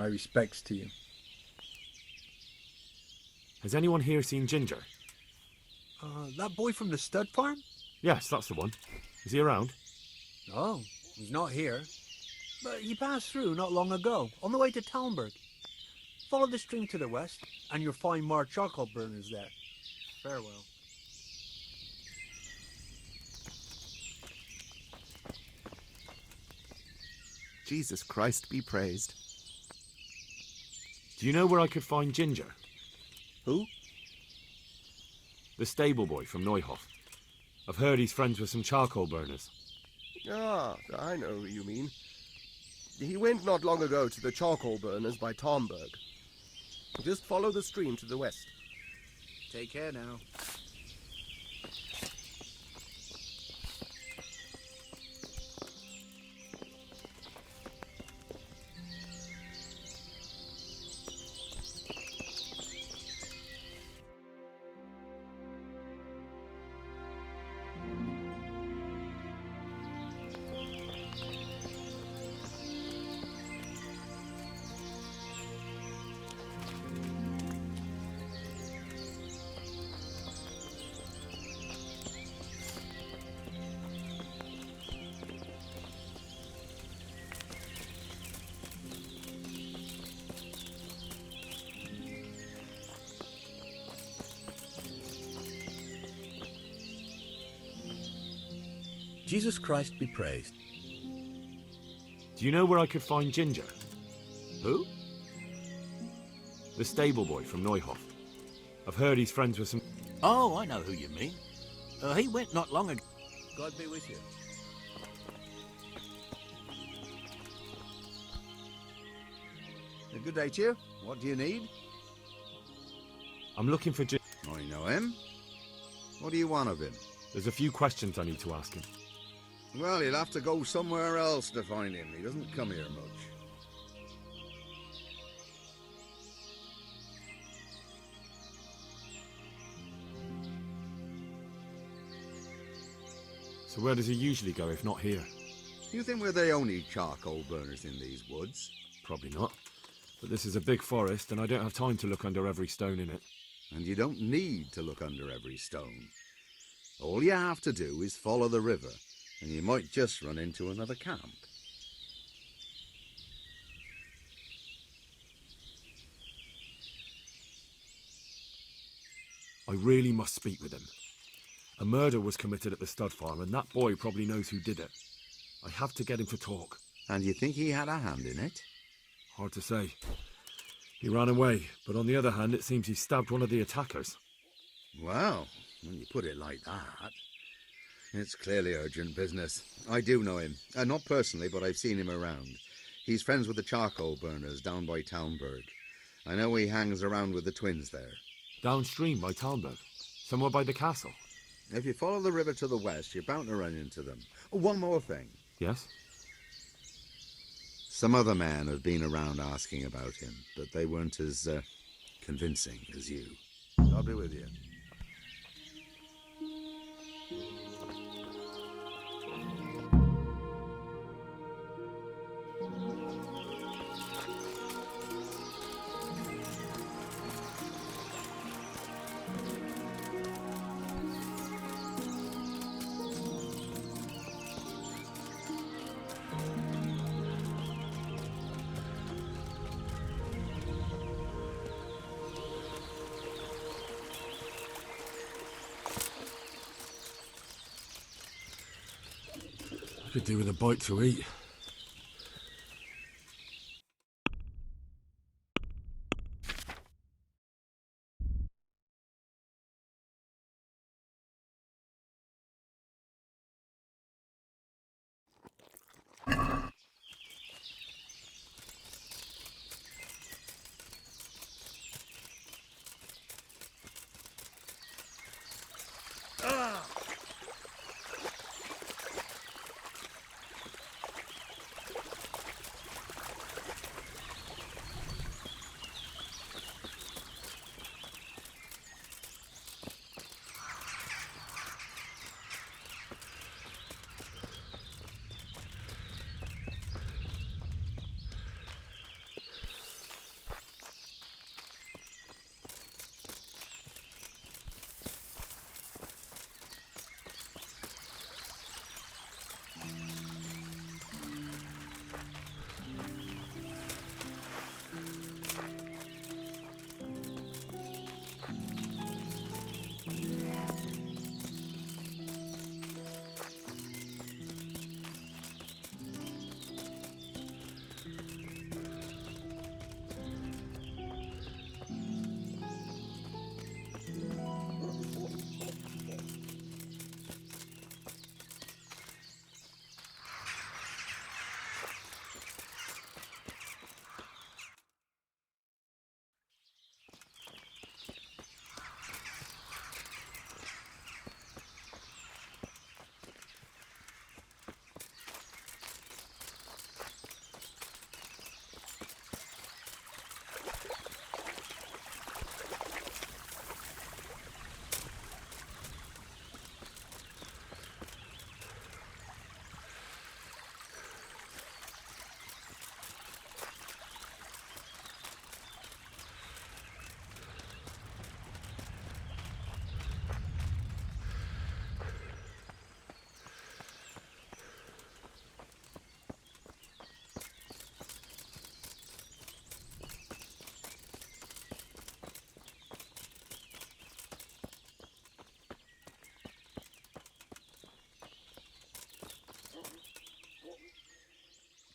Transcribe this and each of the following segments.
My respects to you. Has anyone here seen Ginger? That boy from the stud farm? Yes, that's the one. Is he around? No, he's not here. But he passed through not long ago, on the way to Talmberg. Follow the stream to the west, and you'll find more charcoal burners there. Farewell. Jesus Christ be praised. Do you know where I could find Ginger? Who? The stable boy from Neuhof. I've heard he's friends with some charcoal burners. Ah, I know who you mean. He went not long ago to the charcoal burners by Talmberg. Just follow the stream to the west. Take care now. Jesus Christ be praised. Do you know where I could find Ginger? Who? The stable boy from Neuhof. I've heard he's friends with some... Oh, I know who you mean. He went not long ago. God be with you. Good day to you. What do you need? I'm looking for Ginger. I know him. What do you want of him? There's a few questions I need to ask him. Well, you'll have to go somewhere else to find him. He doesn't come here much. So where does he usually go if not here? You think we're the only charcoal burners in these woods? Probably not. But this is a big forest and I don't have time to look under every stone in it. And you don't need to look under every stone. All you have to do is follow the river, and you might just run into another camp. I really must speak with him. A murder was committed at the stud farm and that boy probably knows who did it. I have to get him to talk. And you think he had a hand in it? Hard to say. He ran away, but on the other hand it seems he stabbed one of the attackers. Well, when you put it like that, it's clearly urgent business. I do know him. Not personally, but I've seen him around. He's friends with the charcoal burners down by Talmberg. I know he hangs around with the twins there. Downstream by Talmberg? Somewhere by the castle? If you follow the river to the west, you're bound to run into them. Oh, one more thing. Yes? Some other men have been around asking about him, but they weren't as convincing as you. God be with you. Could do with a bite to eat.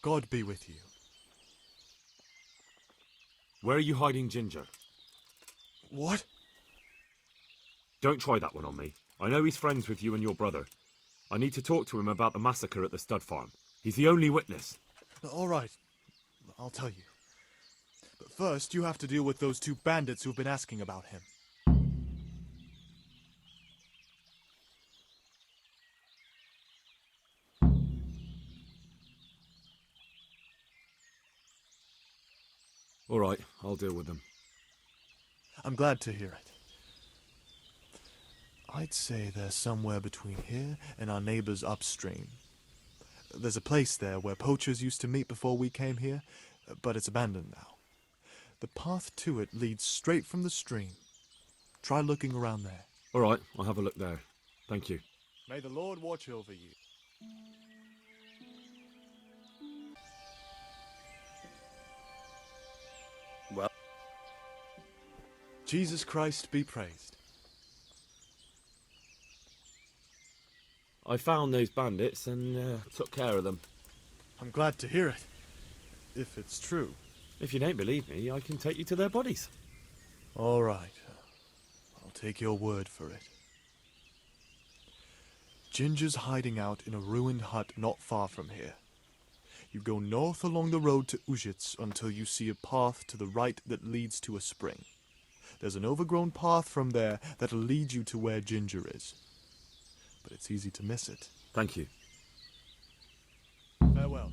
God be with you. Where are you hiding Ginger? What? Don't try that one on me. I know he's friends with you and your brother. I need to talk to him about the massacre at the stud farm. He's the only witness. All right, I'll tell you. But first, you have to deal with those two bandits who've been asking about him. All right, I'll deal with them. I'm glad to hear it. I'd say they're somewhere between here and our neighbors upstream. There's a place there where poachers used to meet before we came here, but it's abandoned now. The path to it leads straight from the stream. Try looking around there. All right, I'll have a look there. Thank you. May the Lord watch over you. Well, Jesus Christ be praised. I found those bandits and took care of them. I'm glad to hear it. If it's true. If you don't believe me, I can take you to their bodies. All right. I'll take your word for it. Ginger's hiding out in a ruined hut not far from here. You go north along the road to Ujits until you see a path to the right that leads to a spring. There's an overgrown path from there that'll lead you to where Ginger is. But it's easy to miss it. Thank you. Farewell.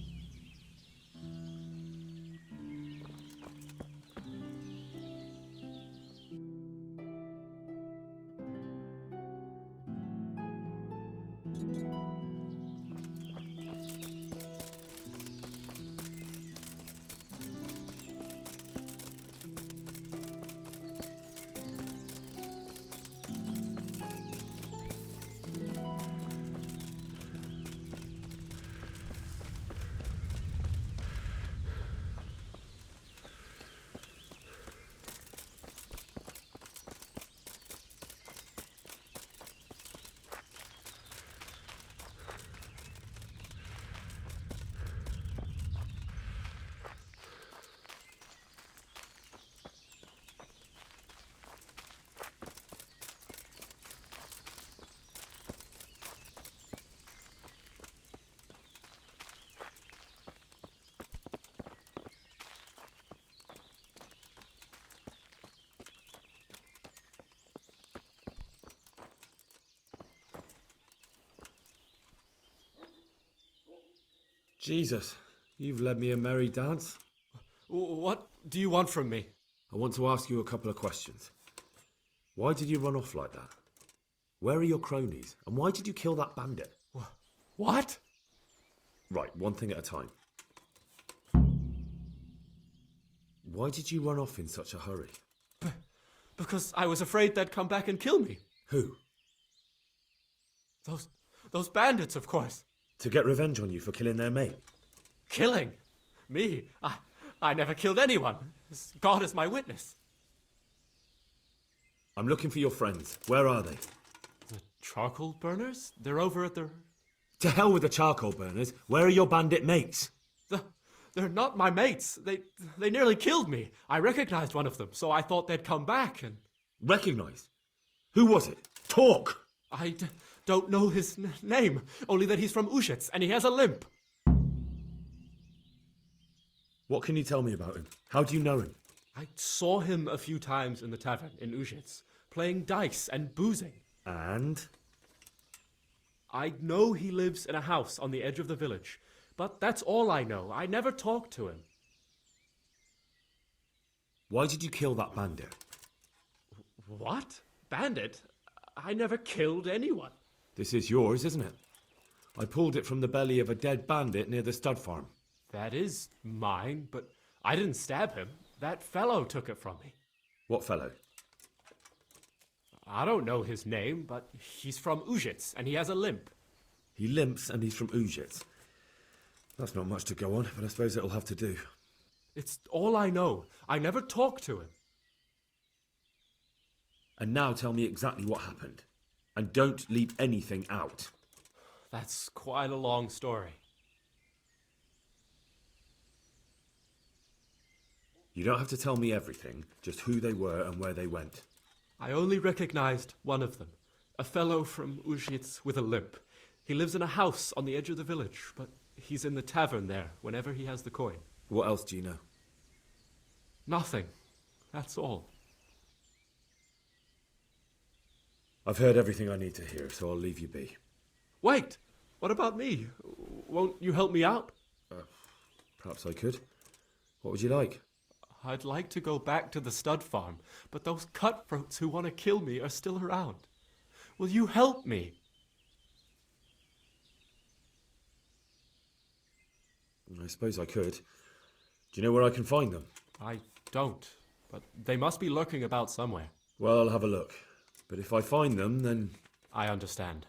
Jesus, you've led me a merry dance. What do you want from me? I want to ask you a couple of questions. Why did you run off like that? Where are your cronies? And why did you kill that bandit? What? Right, one thing at a time. Why did you run off in such a hurry? Because I was afraid they'd come back and kill me. Who? Those bandits, of course. To get revenge on you for killing their mate? Killing? Me? I never killed anyone. God is my witness. I'm looking for your friends. Where are they? The charcoal burners? They're over at the... To hell with the charcoal burners. Where are your bandit mates? They're not my mates. They nearly killed me. I recognized one of them, so I thought they'd come back and... Recognized? Who was it? Talk! I don't know his name, only that he's from Ujits and he has a limp. What can you tell me about him? How do you know him? I saw him a few times in the tavern in Ujits, playing dice and boozing. And? I know he lives in a house on the edge of the village, but that's all I know. I never talked to him. Why did you kill that bandit? What? Bandit? I never killed anyone. This is yours, isn't it? I pulled it from the belly of a dead bandit near the stud farm. That is mine, but I didn't stab him. That fellow took it from me. What fellow? I don't know his name, but he's from Ujits, and he has a limp. He limps and he's from Ujits. That's not much to go on, but I suppose it'll have to do. It's all I know. I never talked to him. And now tell me exactly what happened. And don't leave anything out. That's quite a long story. You don't have to tell me everything, just who they were and where they went. I only recognized one of them, a fellow from Ujits with a limp. He lives in a house on the edge of the village, but he's in the tavern there whenever he has the coin. What else do you know? Nothing. That's all. I've heard everything I need to hear, so I'll leave you be. Wait! What about me? Won't you help me out? Perhaps I could. What would you like? I'd like to go back to the stud farm, but those cutthroats who want to kill me are still around. Will you help me? I suppose I could. Do you know where I can find them? I don't, but they must be lurking about somewhere. Well, I'll have a look. But if I find them, then... I understand.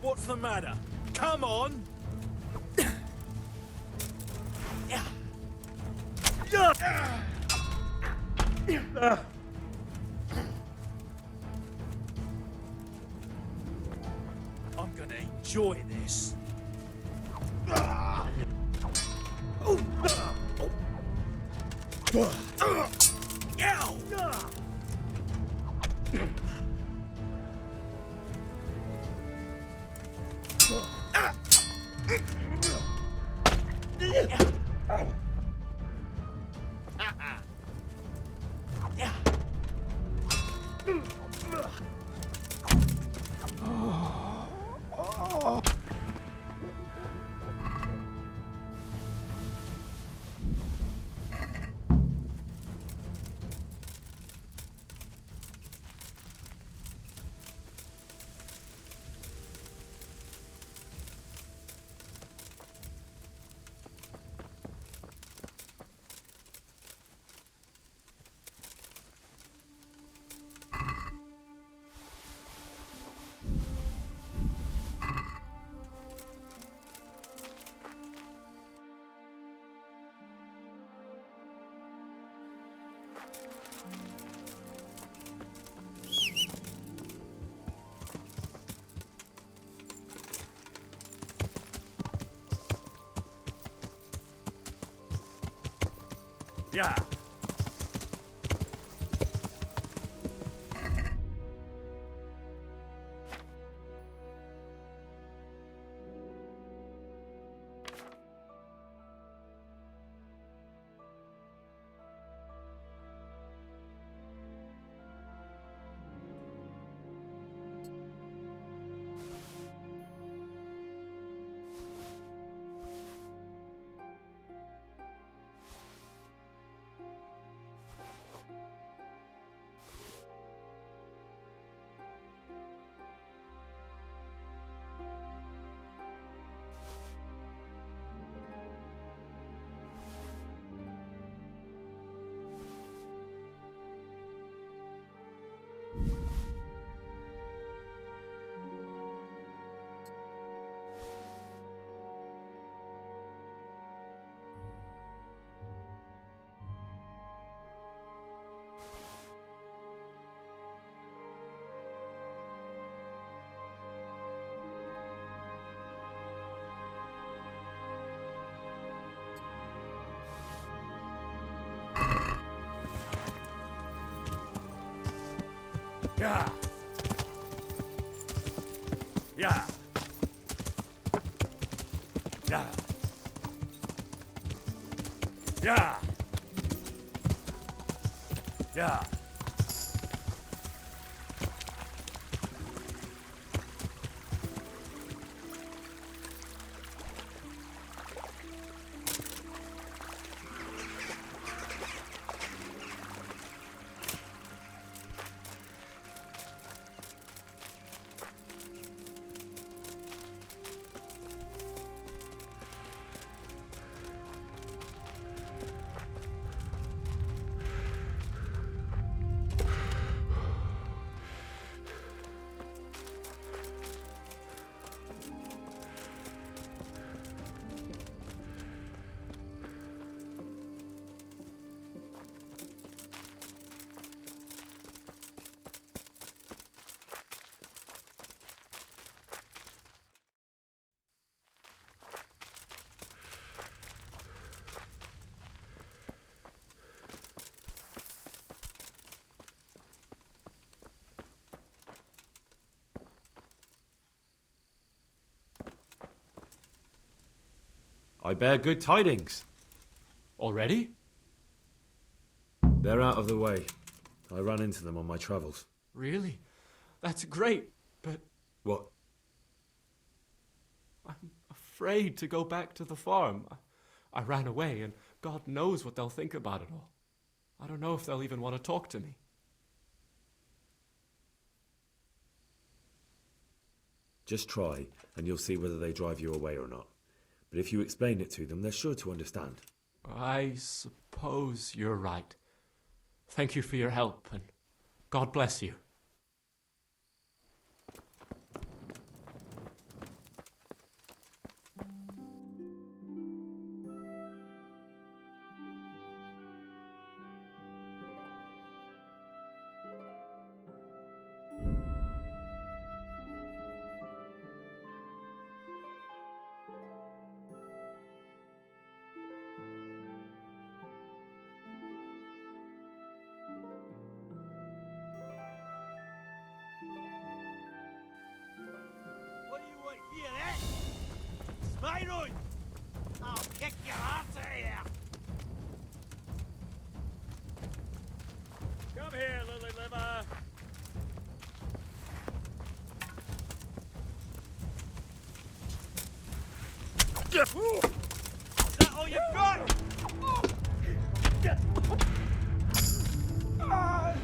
What's the matter? Come on! I'm gonna enjoy this. Yeah. Yeah. Yeah. Yeah. Yeah. Yeah. I bear good tidings. Already? They're out of the way. I ran into them on my travels. Really? That's great, but What? I'm afraid to go back to the farm. I ran away, and God knows what they'll think about it all. I don't know if they'll even want to talk to me. Just try, and you'll see whether they drive you away or not. But if you explain it to them, they're sure to understand. I suppose you're right. Thank you for your help, and God bless you. What do you want here, eh? Spyro! I'll kick your ass out of here! Come here, lily liver! Is that all you've got? Dear God!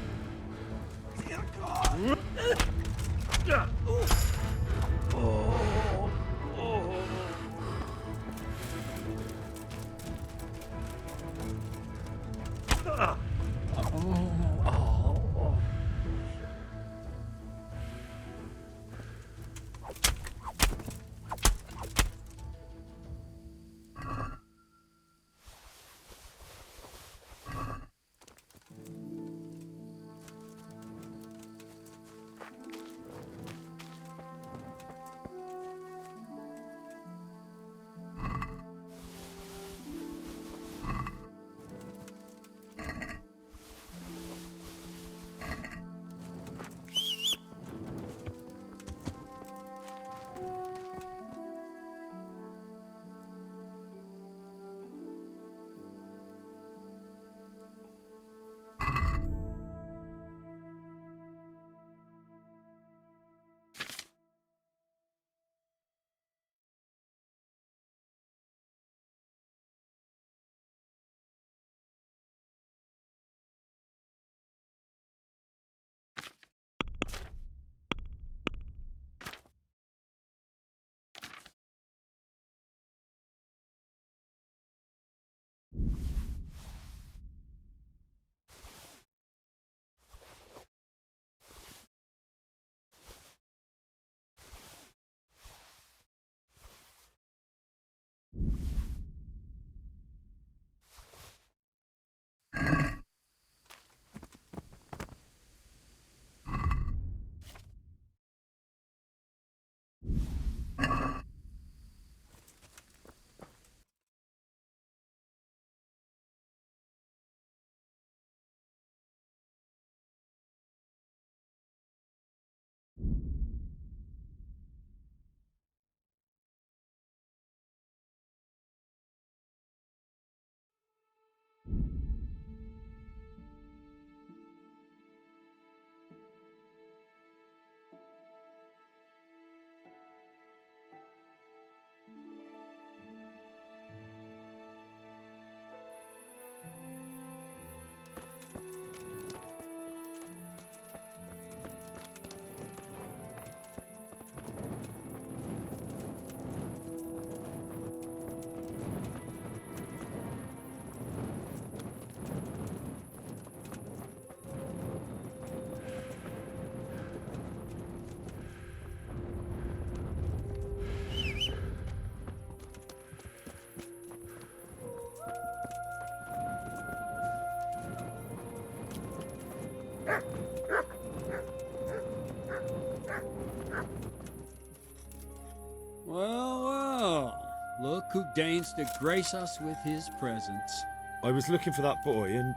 Look who deigns to grace us with his presence. I was looking for that boy, and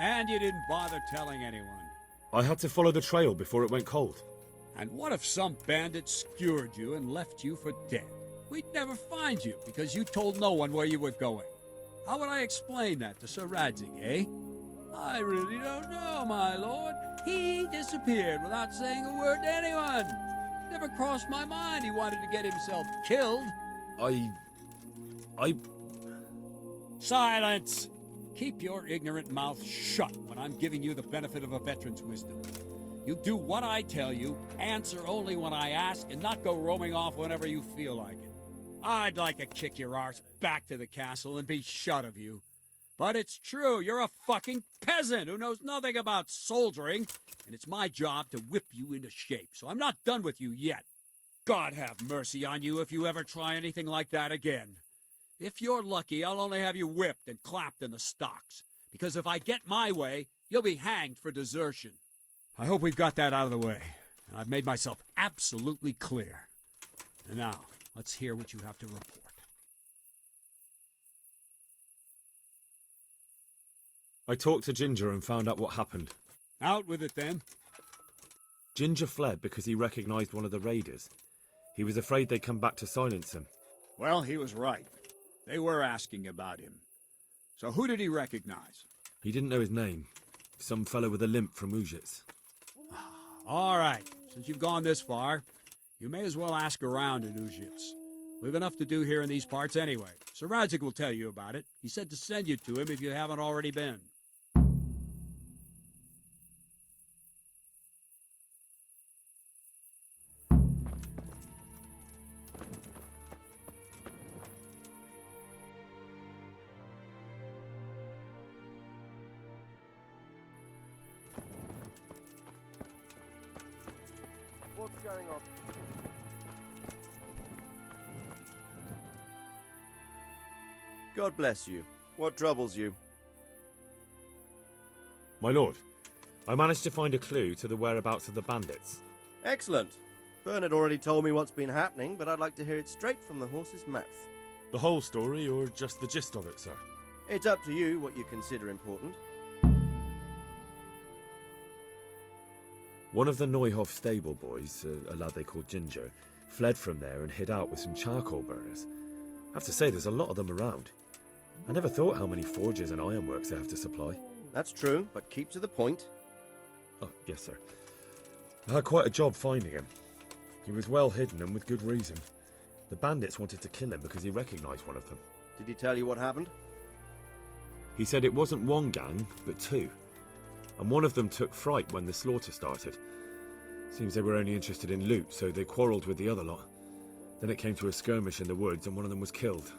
And you didn't bother telling anyone. I had to follow the trail before it went cold. And what if some bandit skewered you and left you for dead? We'd never find you because you told no one where you were going. How would I explain that to Sir Radzig, eh? I really don't know, my lord. He disappeared without saying a word to anyone. Never crossed my mind he wanted to get himself killed. I... Silence! Keep your ignorant mouth shut when I'm giving you the benefit of a veteran's wisdom. You do what I tell you, answer only when I ask, and not go roaming off whenever you feel like it. I'd like to kick your arse back to the castle and be shut of you. But it's true, you're a fucking peasant who knows nothing about soldiering, and it's my job to whip you into shape, so I'm not done with you yet. God have mercy on you if you ever try anything like that again. If you're lucky, I'll only have you whipped and clapped in the stocks, because if I get my way, you'll be hanged for desertion. I hope we've got that out of the way. I've made myself absolutely clear. And now, let's hear what you have to report. I talked to Ginger and found out what happened. Out with it, then. Ginger fled because he recognized one of the raiders. He was afraid they'd come back to silence him. Well, he was right. They were asking about him. So who did he recognize? He didn't know his name. Some fellow with a limp from Ujits. All right. Since you've gone this far, you may as well ask around in Ujits. We've enough to do here in these parts anyway. Sir Radzig will tell you about it. He said to send you to him if you haven't already been. What's going on? God bless you. What troubles you? My lord, I managed to find a clue to the whereabouts of the bandits. Excellent. Bernard already told me what's been happening, but I'd like to hear it straight from the horse's mouth. The whole story, or just the gist of it, sir? It's up to you what you consider important. One of the Neuhoff stable boys, a lad they called Ginger, fled from there and hid out with some charcoal burners. I have to say, there's a lot of them around. I never thought how many forges and ironworks they have to supply. That's true, but keep to the point. Oh, yes, sir. I had quite a job finding him. He was well hidden and with good reason. The bandits wanted to kill him because he recognized one of them. Did he tell you what happened? He said it wasn't one gang, but two. And one of them took fright when the slaughter started. Seems they were only interested in loot, so they quarrelled with the other lot. Then it came to a skirmish in the woods and one of them was killed.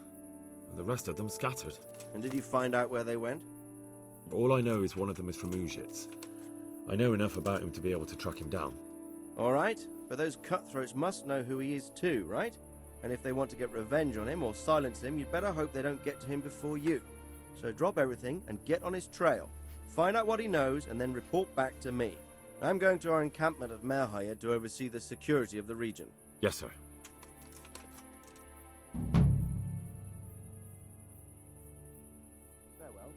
And the rest of them scattered. And did you find out where they went? All I know is one of them is from Ujits. I know enough about him to be able to track him down. All right, but those cutthroats must know who he is too, right? And if they want to get revenge on him or silence him, you'd better hope they don't get to him before you. So drop everything and get on his trail. Find out what he knows and then report back to me. I'm going to our encampment at Merhayed to oversee the security of the region. Yes, sir. Farewell.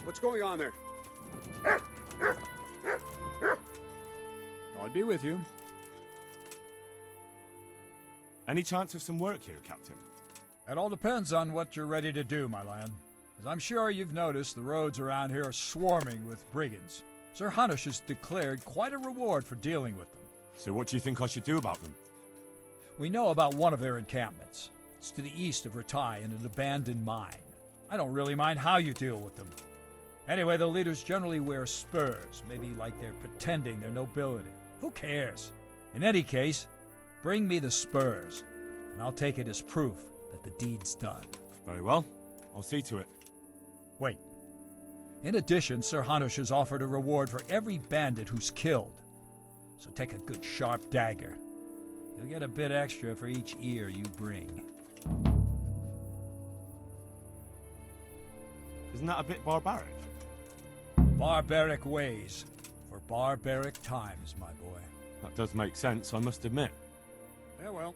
What's going on there? I'll be with you. Any chance of some work here, Captain? It all depends on what you're ready to do, my lad. As I'm sure you've noticed, the roads around here are swarming with brigands. Sir Hunnish has declared quite a reward for dealing with them. So what do you think I should do about them? We know about one of their encampments. It's to the east of Ratai in an abandoned mine. I don't really mind how you deal with them. Anyway, the leaders generally wear spurs, maybe like they're pretending they're nobility. Who cares? In any case, bring me the spurs, and I'll take it as proof that the deed's done. Very well. I'll see to it. Wait. In addition, Sir Hanush has offered a reward for every bandit who's killed. So take a good sharp dagger. You'll get a bit extra for each ear you bring. Isn't that a bit barbaric? Barbaric ways for barbaric times, my boy. That does make sense, I must admit. Farewell.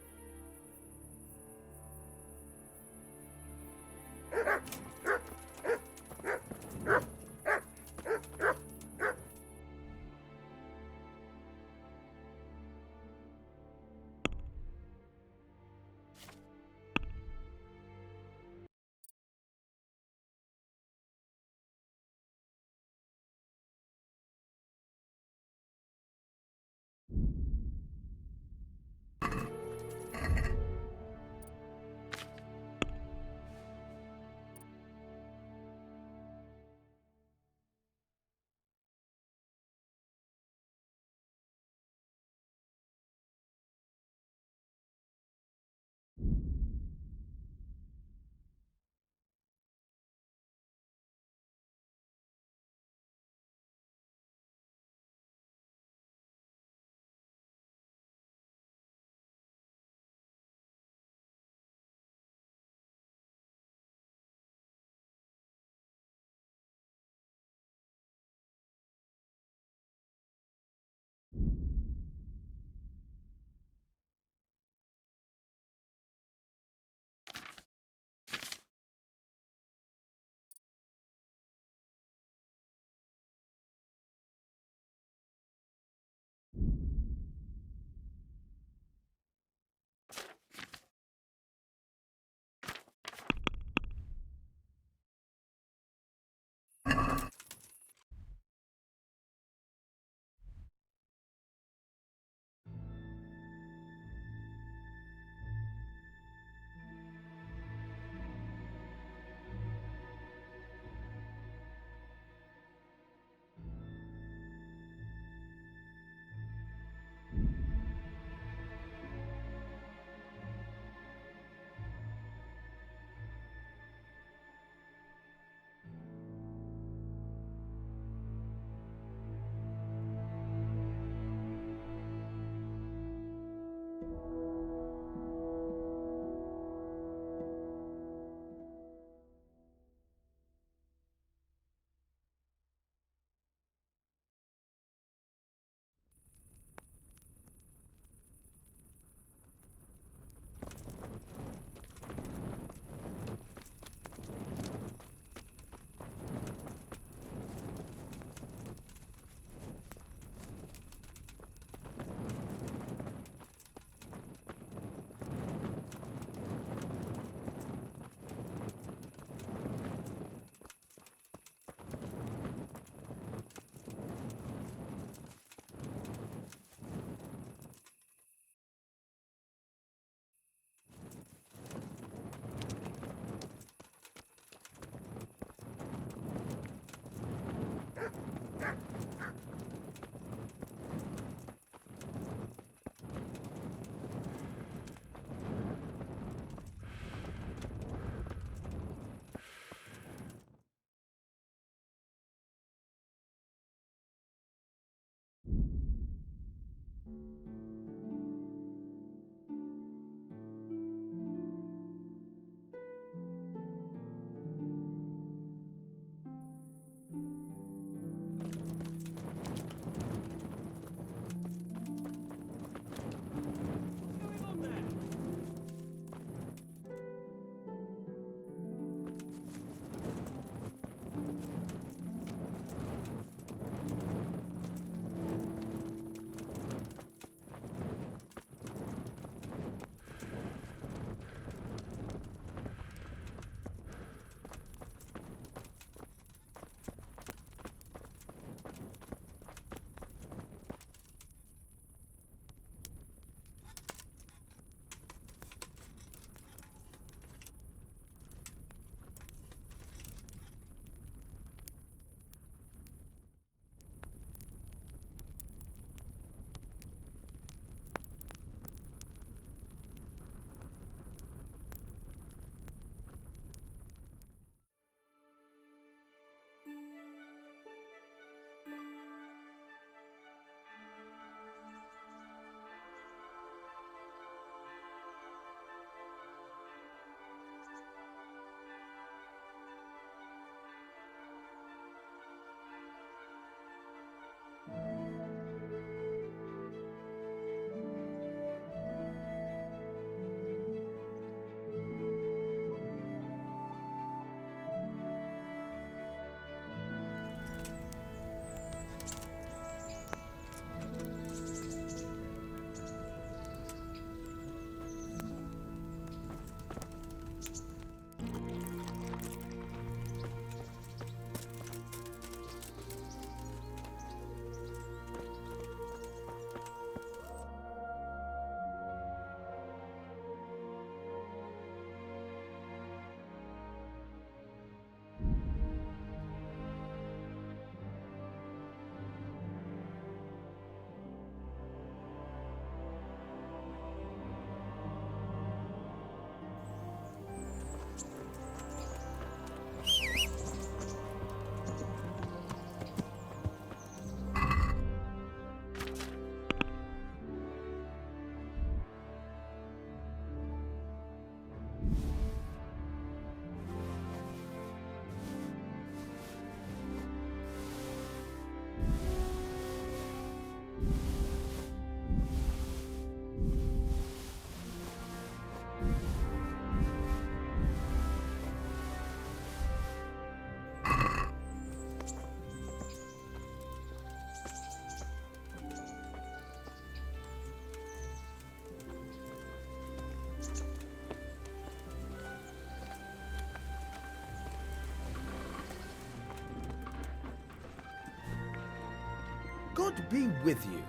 God be with you.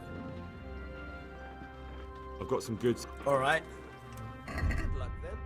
I've got some goods. All right. Good luck then.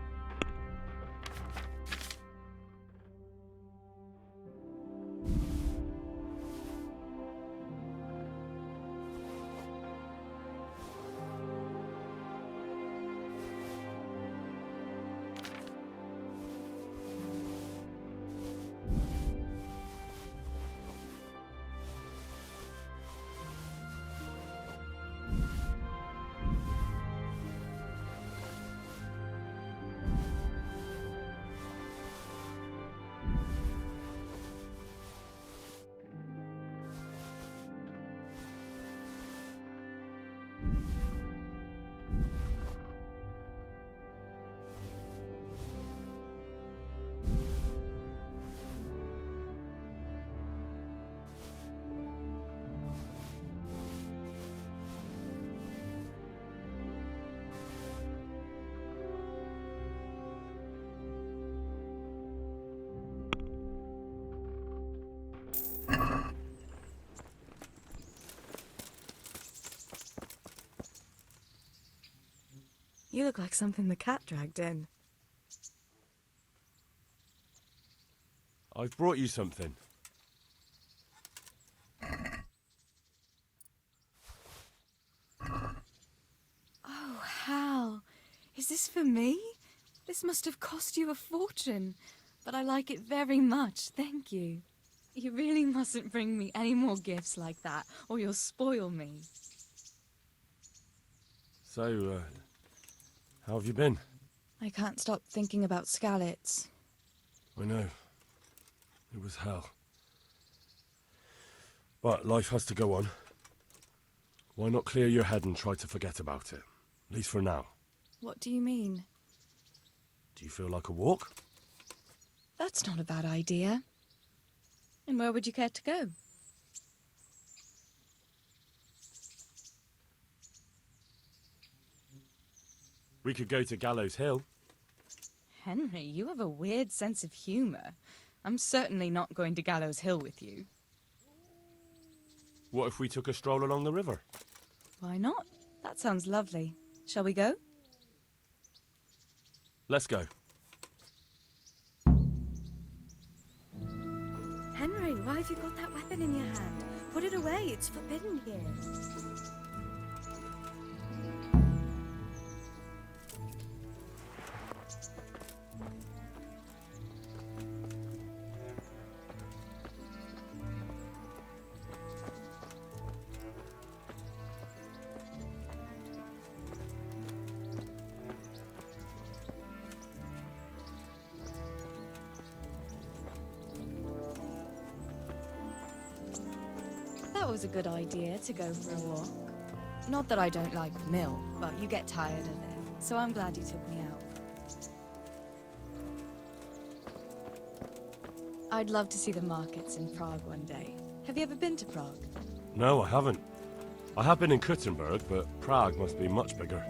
You look like something the cat dragged in. I've brought you something. Oh, Hal. Is this for me? This must have cost you a fortune. But I like it very much, thank you. You really mustn't bring me any more gifts like that, or you'll spoil me. So, how have you been? I can't stop thinking about Skalitz. I know. It was hell. But life has to go on. Why not clear your head and try to forget about it? At least for now. What do you mean? Do you feel like a walk? That's not a bad idea. And where would you care to go? We could go to Gallows Hill. Henry, you have a weird sense of humor. I'm certainly not going to Gallows Hill with you. What if we took a stroll along the river? Why not? That sounds lovely. Shall we go? Let's go. Henry, why have you got that weapon in your hand? Put it away, it's forbidden here. That was a good idea, to go for a walk. Not that I don't like the mill, but you get tired of it, so I'm glad you took me out. I'd love to see the markets in Prague one day. Have you ever been to Prague? No, I haven't. I have been in Kuttenberg, but Prague must be much bigger.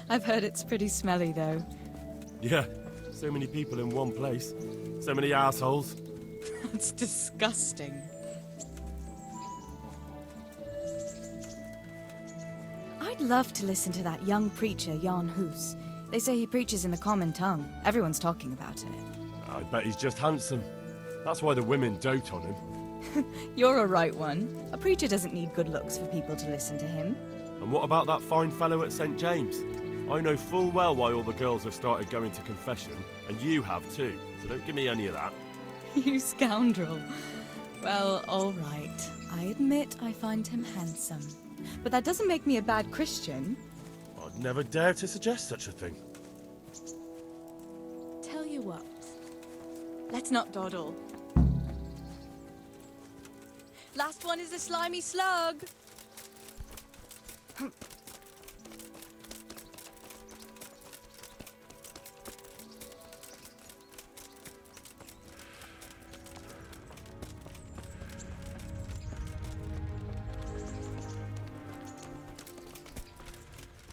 I've heard it's pretty smelly, though. Yeah, so many people in one place. So many assholes. That's disgusting. I'd love to listen to that young preacher, Jan Hus. They say he preaches in the common tongue. Everyone's talking about it. I bet he's just handsome. That's why the women dote on him. You're a right one. A preacher doesn't need good looks for people to listen to him. And what about that fine fellow at St. James? I know full well why all the girls have started going to confession, and you have too, so don't give me any of that. You scoundrel. Well, all right. I admit I find him handsome. But that doesn't make me a bad Christian. I'd never dare to suggest such a thing. Tell you what. Let's not dawdle. Last one is a slimy slug.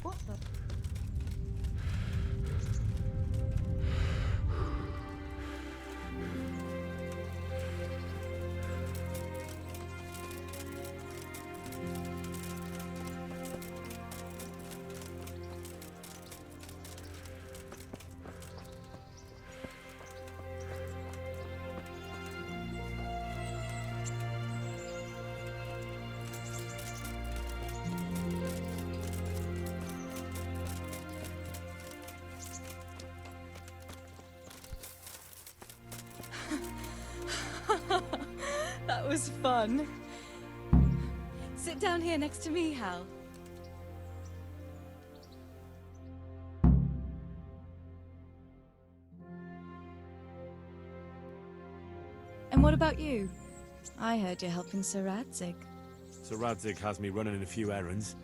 What the? was fun. Sit down here next to me, Hal. And what about you? I heard you're helping Sir Radzig. Sir Radzig has me running a few errands.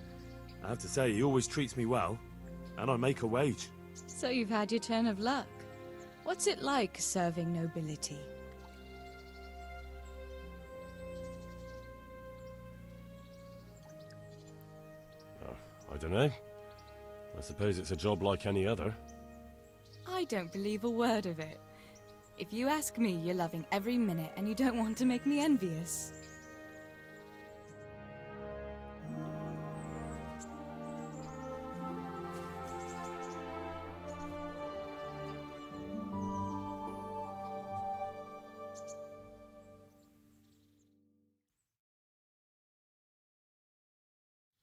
I have to say, he always treats me well, and I make a wage. So you've had your turn of luck. What's it like serving nobility? I don't know. I suppose it's a job like any other. I don't believe a word of it. If you ask me, you're loving every minute and you don't want to make me envious.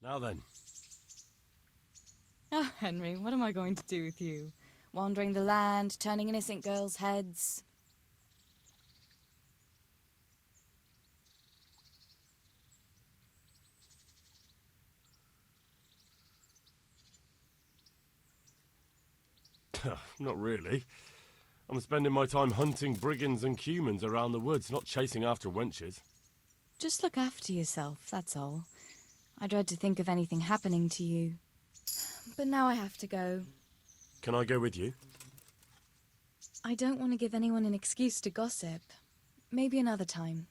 Now then. Oh, Henry, what am I going to do with you? Wandering the land, turning innocent girls' heads. Not really. I'm spending my time hunting brigands and humans around the woods, not chasing after wenches. Just look after yourself, that's all. I dread to think of anything happening to you. But now I have to go. Can I go with you? I don't want to give anyone an excuse to gossip. Maybe another time.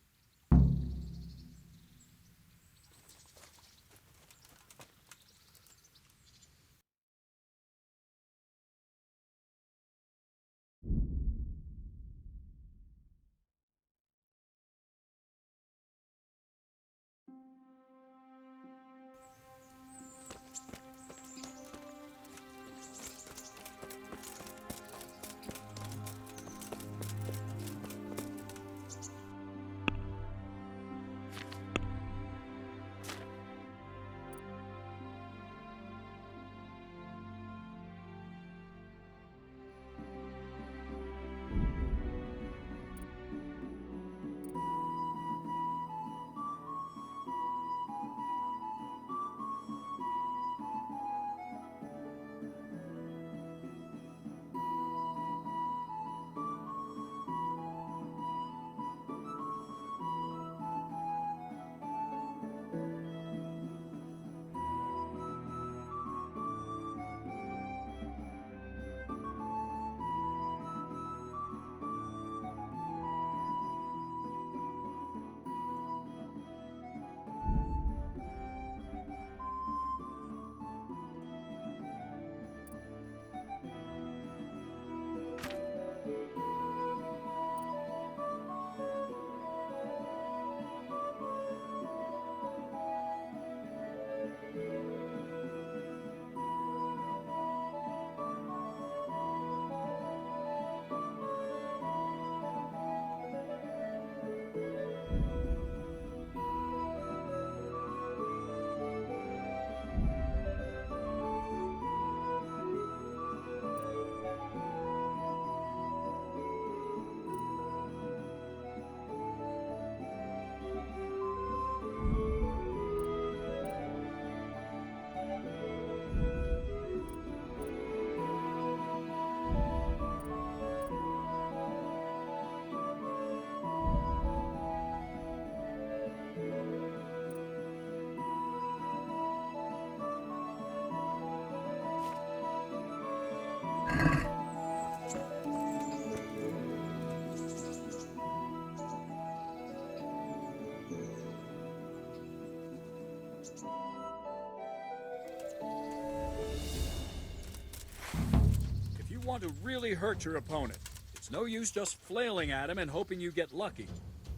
Want to really hurt your opponent. It's no use just flailing at him and hoping you get lucky.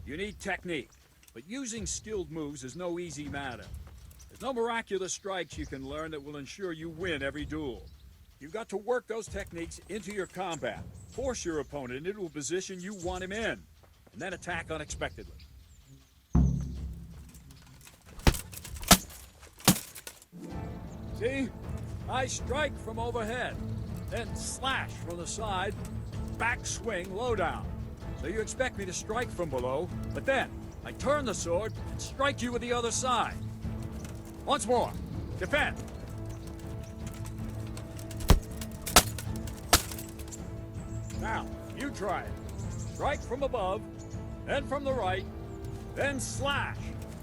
You need technique, but using skilled moves is no easy matter. There's no miraculous strikes you can learn that will ensure you win every duel. You've got to work those techniques into your combat, force your opponent into a position you want him in, and then attack unexpectedly. See? I strike from overhead. Then slash from the side, back swing, low down. So you expect me to strike from below, but then I turn the sword and strike you with the other side. Once more. Defend. Now, you try it. Strike from above, then from the right, then slash.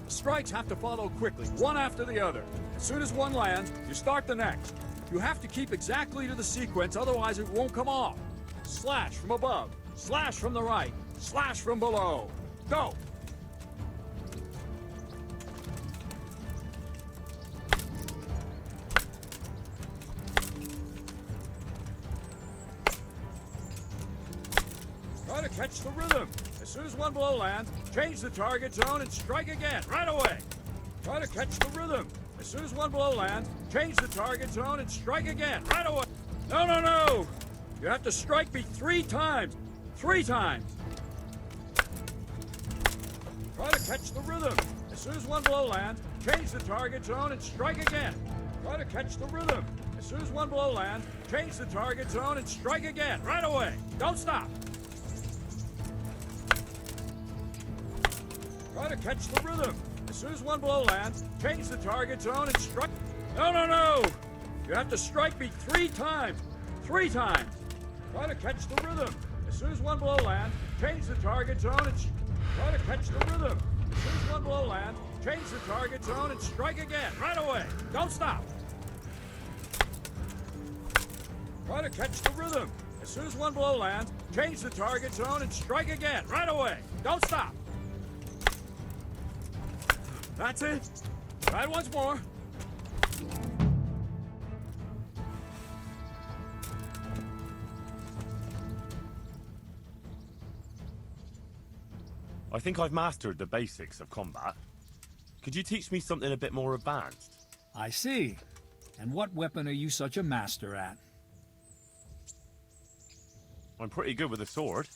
The strikes have to follow quickly, one after the other. As soon as one lands, you start the next. You have to keep exactly to the sequence, otherwise it won't come off. Slash from above, slash from the right, slash from below. Go! Try to catch the rhythm. As soon as one blow lands, change the target zone and strike again, right away. Try to catch the rhythm. As soon as one blow lands, change the target zone and strike again, right away. No, no, no! You have to strike me 3 times. 3 times. Try to catch the rhythm. As soon as one blow lands, change the target zone and strike again. Try to catch the rhythm. As soon as one blow lands, change the target zone and strike again, right away. Don't stop. Try to catch the rhythm. As soon as one blow lands, change the target zone and strike. No, no, no! You have to strike me 3 times. 3 times. Try to catch the rhythm. As soon as one blow lands, change the target zone and try to catch the rhythm. As soon as one blow lands, change the target zone and strike again, right away. Don't stop. Try to catch the rhythm. As soon as one blow lands, change the target zone and strike again, right away. Don't stop. That's it. Try it once more. I think I've mastered the basics of combat. Could you teach me something a bit more advanced? I see. And what weapon are you such a master at? I'm pretty good with a sword.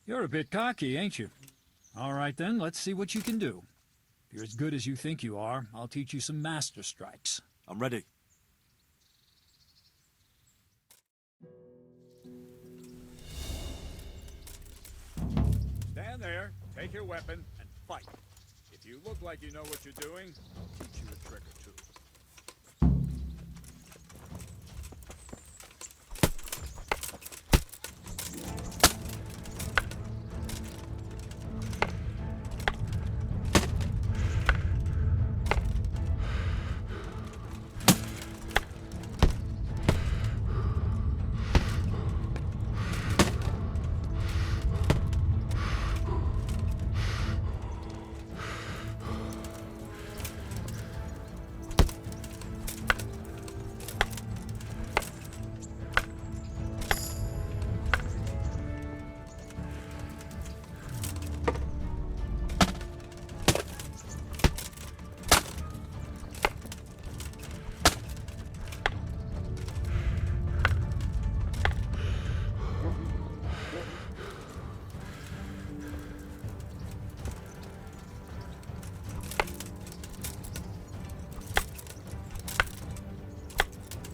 You're a bit cocky, ain't you? All right then, let's see what you can do. If you're as good as you think you are, I'll teach you some master strikes. I'm ready. Stand there, take your weapon, and fight. If you look like you know what you're doing, I'll teach you a trick or two.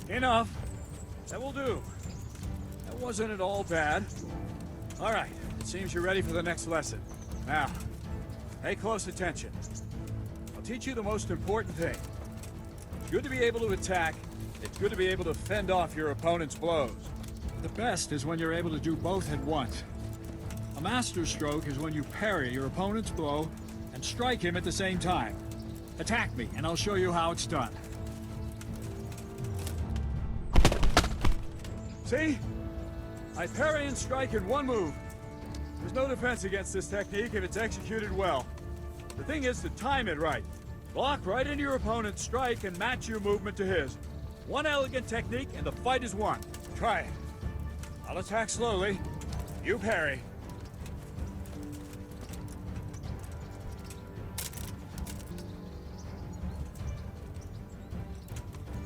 Enough. That will do. That wasn't at all bad. All right, it seems you're ready for the next lesson. Now, pay close attention. I'll teach you the most important thing. It's good to be able to attack. It's good to be able to fend off your opponent's blows. The best is when you're able to do both at once. A master stroke is when you parry your opponent's blow and strike him at the same time. Attack me, and I'll show you how it's done. See? I parry and strike in one move. There's no defense against this technique if it's executed well. The thing is to time it right. Block right into your opponent's strike and match your movement to his. One elegant technique and the fight is won. Try it. I'll attack slowly. You parry.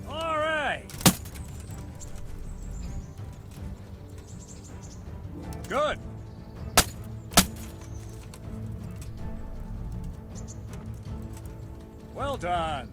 All right. Good. Well done.